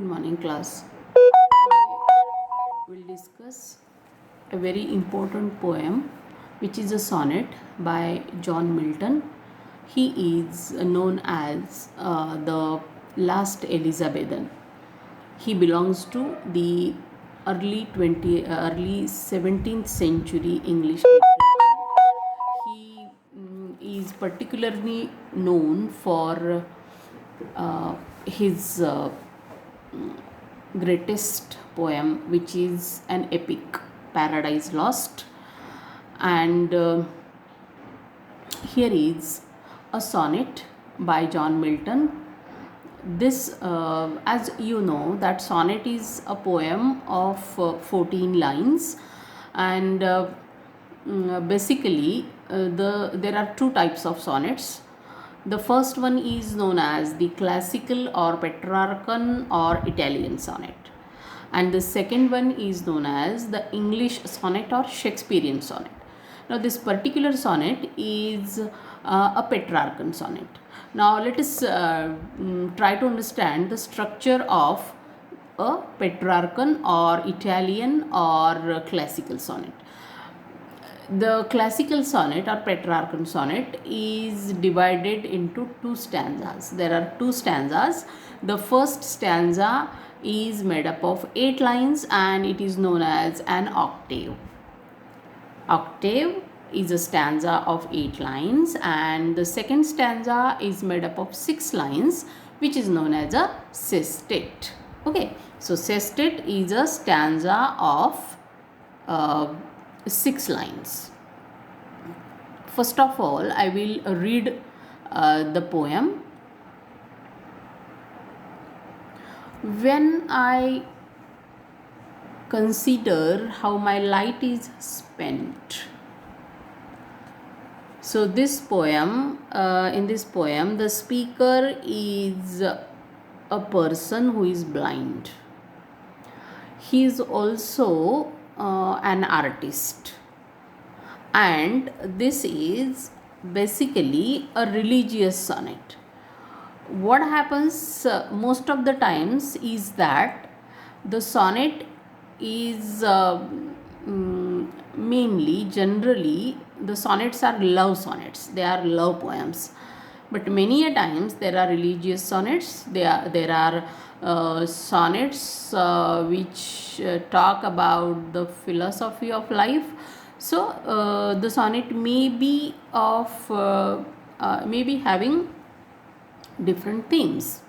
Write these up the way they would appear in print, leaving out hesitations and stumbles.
Good morning, class. Today we'll discuss a very important poem, which is a sonnet by John Milton. He is known as the last Elizabethan. He belongs to the early 17th century English literature. He is particularly known for his greatest poem, which is an epic, Paradise Lost. And here is a sonnet by John Milton. This, as you know, that sonnet is a poem of 14 lines, and basically there are two types of sonnets. The first one is known as the classical or Petrarchan or Italian sonnet, and the second one is known as the English sonnet or Shakespearean sonnet. Now, this particular sonnet is a Petrarchan sonnet. Now, let us try to understand the structure of a Petrarchan or Italian or classical sonnet. The classical sonnet or Petrarchan sonnet is divided into two stanzas. There are two stanzas. The first stanza is made up of 8 lines and it is known as an octave. Octave is a stanza of 8 lines, and the second stanza is made up of 6 lines, which is known as a sestet. Okay, so sestet is a stanza of 6 lines. First of all, I will read the poem. When I consider how my light is spent. So this poem, in this poem, the speaker is a person who is blind. He is also an artist, and this is basically a religious sonnet. What happens most of the times is that the sonnet is generally the sonnets are love sonnets. They are love poems, but many a times there are religious sonnets. There are sonnets which talk about the philosophy of life. So the sonnet may be having different themes.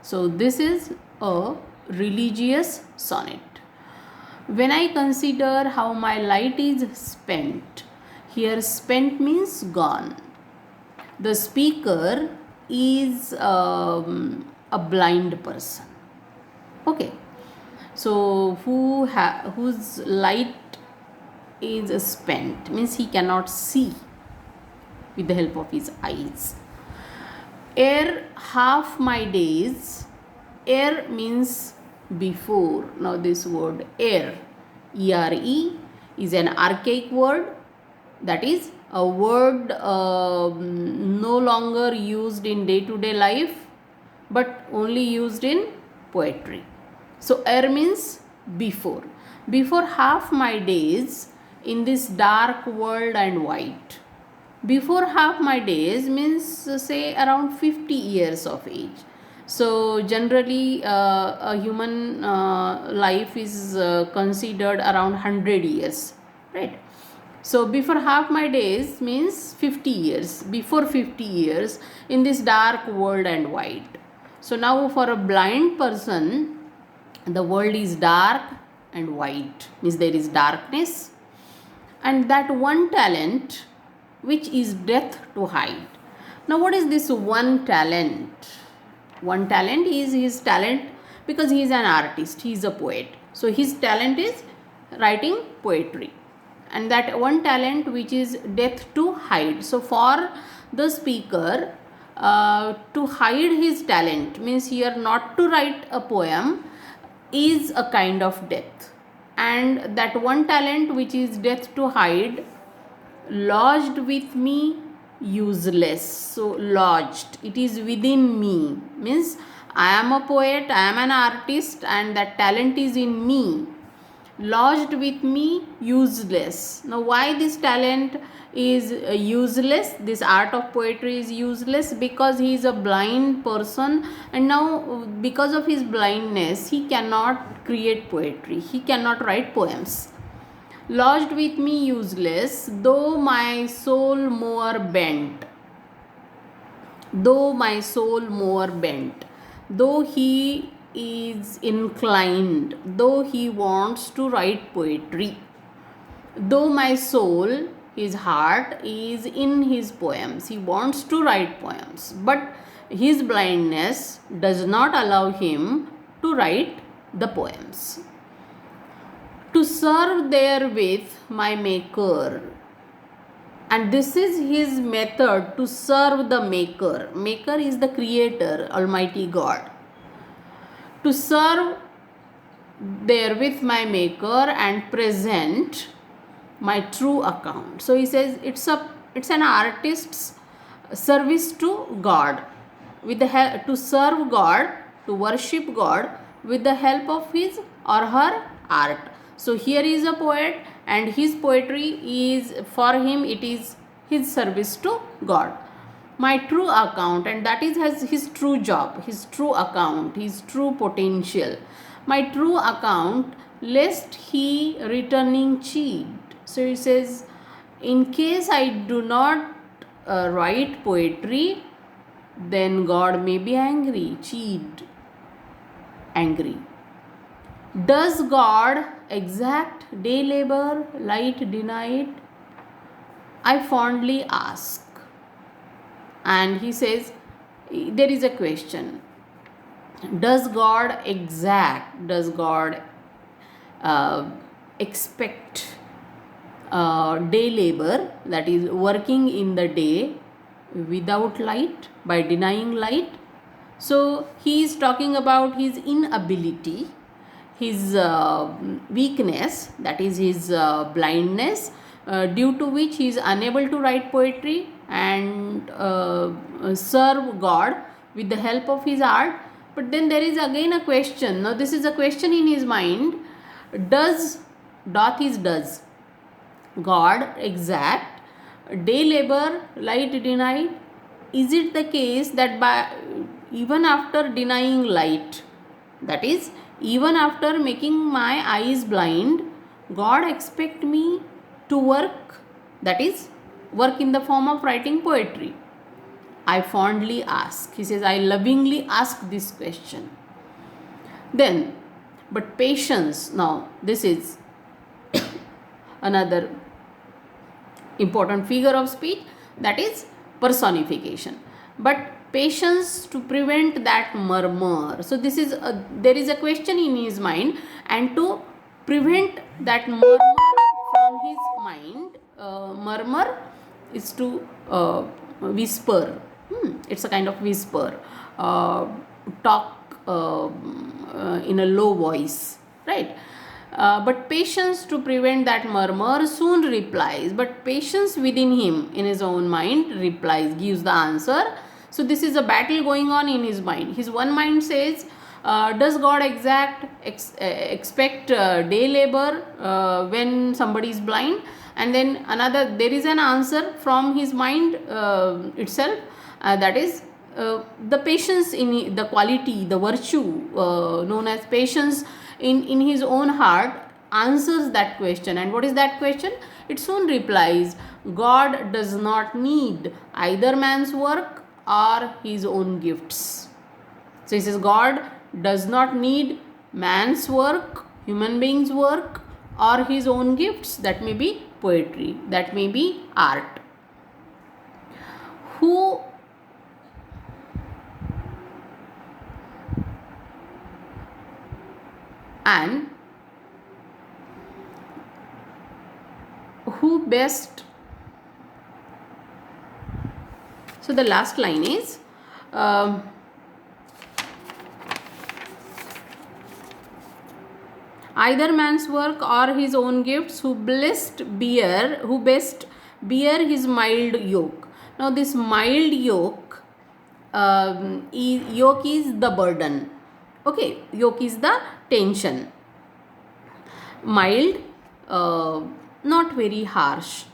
So this is a religious sonnet. When I consider how my light is spent, here spent means gone. The speaker is a blind person. Okay, so whose light is spent means he cannot see with the help of his eyes. Ere half my days, ere means before. Now this word ere, E-R-E, is an archaic word, that is a word no longer used in day-to-day life but only used in poetry. So ere means before. Before half my days in this dark world and white. Before half my days means say around 50 years of age. So generally a human life is considered around 100 years, right? So before half my days means 50 years, before 50 years in this dark world and white. So now for a blind person, the world is dark and white, means there is darkness, and that one talent which is death to hide. Now what is this one talent? One talent is his talent because he is an artist, he is a poet. So his talent is writing poetry, and that one talent which is death to hide. So for the speaker to hide his talent means here not to write a poem is a kind of death, and that one talent which is death to hide lodged with me useless. So lodged, it is within me, means I am a poet, I am an artist, and that talent is in me. Lodged with me, useless. Now, why this talent is useless? This art of poetry is useless because he is a blind person, and now, because of his blindness, he cannot create poetry, he cannot write poems. Lodged with me, useless, though my soul more bent. Though my soul more bent, though he is inclined, though he wants to write poetry, though my soul, his heart, is in his poems, he wants to write poems, but his blindness does not allow him to write the poems. To serve therewith my Maker, and this is his method to serve the Maker. Maker is the Creator, Almighty God. To serve therewith my Maker and present my true account. So he says it's an artist's service to God, with the help to serve God, to worship God with the help of his or her art. So here is a poet, and his poetry is for him, it is his service to God. My true account, and that is his true job, his true account, his true potential. My true account, lest he returning cheat. So he says, in case I do not write poetry, then God may be angry, cheat, angry. Does God exact day labor, light denied? I fondly ask. And he says, there is a question. Does God exact, does God expect day labor, that is working in the day without light, by denying light? So he is talking about his inability, his weakness, that is his blindness, due to which he is unable to write poetry and serve God with the help of his art. But then there is again a question. Now this is a question in his mind. Does God exact day labor, light denied? Is it the case that by even after denying light, that is even after making my eyes blind, God expect me to work, that is work in the form of writing poetry? I fondly ask. He says, I lovingly ask this question. Then, but patience, now this is another important figure of speech, that is personification. But patience to prevent that murmur. So this is there is a question in his mind, and to prevent that murmur from his mind, murmur is to whisper. It's a kind of whisper, talk in a low voice, right? But patience to prevent that murmur soon replies. But patience within him, in his own mind, replies, gives the answer. So this is a battle going on in his mind. His one mind says, does God expect day labor when somebody is blind? And then another, there is an answer from his mind itself, that is the patience in the quality, the virtue known as patience in his own heart answers that question. And what is that question? It soon replies, God does not need either man's work or his own gifts. So he says, God does not need man's work, human beings' work, or his own gifts. That may be poetry, that may be art. Who and who best, so the last line is either man's work or his own gifts, who best bear his mild yoke. Now this mild yoke yoke is the burden. Okay, yoke is the tension. Mild, not very harsh,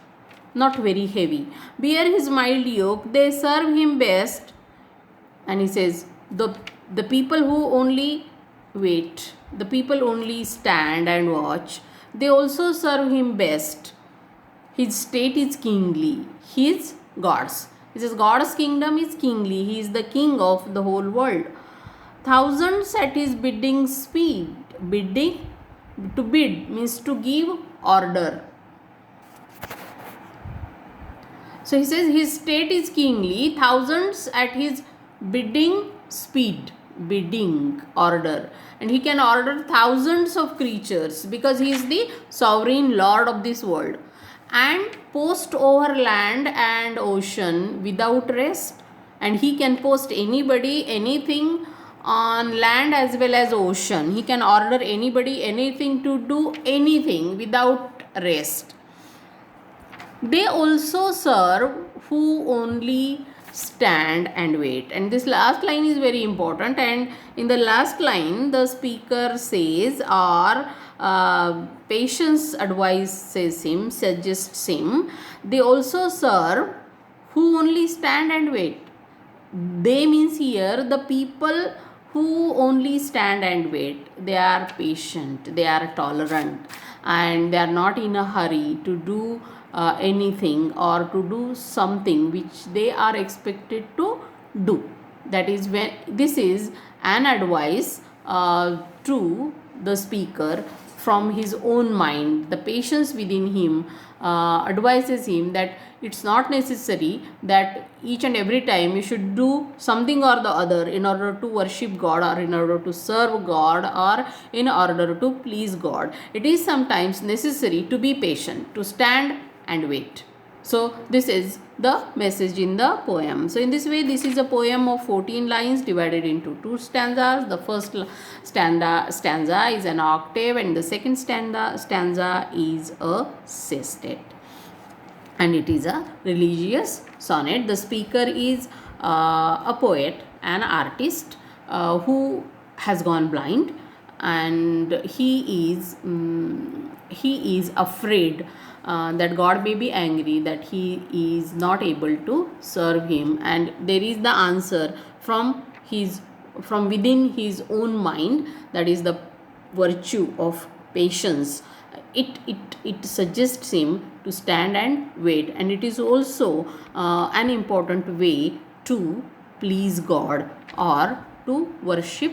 not very heavy. Bear his mild yoke, they serve him best. And he says, the people who only wait, the people only stand and watch, they also serve him best. His state is kingly, his God's. He says, God's kingdom is kingly, he is the king of the whole world. Thousands at his bidding speed. Bidding, to bid means to give order. So he says his state is kingly, thousands at his bidding speed, bidding order. And he can order thousands of creatures because he is the sovereign lord of this world. And post over land and ocean without rest. And he can post anybody, anything on land as well as ocean. He can order anybody, anything to do anything without rest. They also serve who only stand and wait. And this last line is very important. And in the last line, the speaker says, or patience advises him, suggests him, they also serve who only stand and wait. They means here the people who only stand and wait. They are patient, they are tolerant, and they are not in a hurry to do anything or to do something which they are expected to do. That is when this is an advice to the speaker from his own mind. The patience within him advises him that it's not necessary that each and every time you should do something or the other in order to worship God or in order to serve God or in order to please God. It is sometimes necessary to be patient, to stand and wait. So this is the message in the poem. So in this way, this is a poem of 14 lines divided into 2 stanzas. The first stanza is an octave and the second stanza is a sestet. And it is a religious sonnet. The speaker is a poet, an artist who has gone blind, and he is afraid that God may be angry that he is not able to serve him, and there is the answer from within his own mind, that is the virtue of patience. It suggests him to stand and wait, and it is also an important way to please God or to worship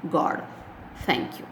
God. Thank you.